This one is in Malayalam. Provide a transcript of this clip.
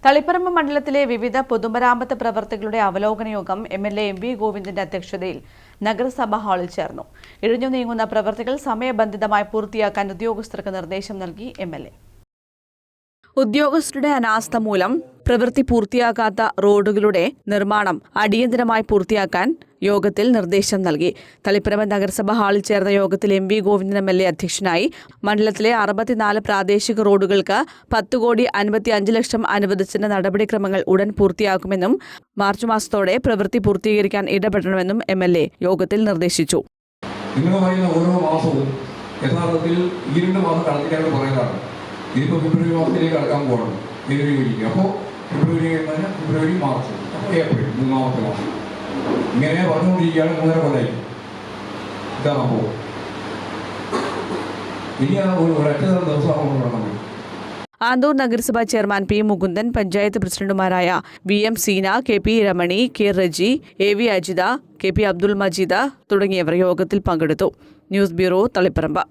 തളിപ്പറമ്പ് മണ്ഡലത്തിലെ വിവിധ പൊതുമരാമത്ത് പ്രവർത്തികളുടെ അവലോകന യോഗം എംഎൽഎ എം വി ഗോവിന്ദന്റെ അധ്യക്ഷതയിൽ നഗരസഭാ ഹാളിൽ ചേർന്നു. ഇഴഞ്ഞു നീങ്ങുന്ന പ്രവർത്തികൾ സമയബന്ധിതമായി പൂർത്തിയാക്കാൻ ഉദ്യോഗസ്ഥർക്ക് നിർദ്ദേശം നൽകി എംഎൽഎ. ഉദ്യോഗസ്ഥരുടെ അനാസ്ഥ മൂലം പ്രവൃത്തി പൂർത്തിയാക്കാത്ത റോഡുകളുടെ നിർമ്മാണം അടിയന്തരമായി പൂർത്തിയാക്കാൻ യോഗത്തിൽ നിർദ്ദേശം നൽകി. തളിപ്പറമ്പ് നഗരസഭ ഹാളിൽ ചേർന്ന യോഗത്തിൽ എം വി ഗോവിന്ദൻ എംഎൽഎ അധ്യക്ഷനായി. മണ്ഡലത്തിലെ 64 പ്രാദേശിക റോഡുകൾക്ക് 10,55,00,000 അനുവദിച്ചതിന്റെ നടപടിക്രമങ്ങൾ ഉടൻ പൂർത്തിയാക്കുമെന്നും മാർച്ച് മാസത്തോടെ പ്രവൃത്തി പൂർത്തീകരിക്കാൻ ഇടപെടണമെന്നും എംഎൽഎ യോഗത്തിൽ നിർദ്ദേശിച്ചു. ഓരോ മാസവും യഥാർത്ഥത്തിൽ 2 മാസം കടത്തിക്കാണ്ട് പറയുന്നതാണ്. ഇതിപ്പോൾ ഫെബ്രുവരി മാസത്തിലേക്ക് കടക്കാൻ പോകണം ജനുവരിക്ക്. അപ്പോൾ ഫെബ്രുവരി മാർച്ച് ഏപ്രിൽ 3-ാമത്തെ മാസം ഇങ്ങനെ പറഞ്ഞുകൊണ്ടിരിക്കുകയാണ് 3.5 കൊല്ലമായി. ഇതാണ് അപ്പോൾ ഇനി ഒരൊറ്റ ദിവസമാണ് നടന്നത്. ആന്തൂർ നഗരസഭാ ചെയർമാൻ പി മുകുന്ദൻ, പഞ്ചായത്ത് പ്രസിഡന്റുമാരായ V M Seena, K P Ramani, K Reji, A V Ajitha, K P Abdul Majeed തുടങ്ങിയവർ യോഗത്തിൽ പങ്കെടുത്തു. News bureau, Taliparamba.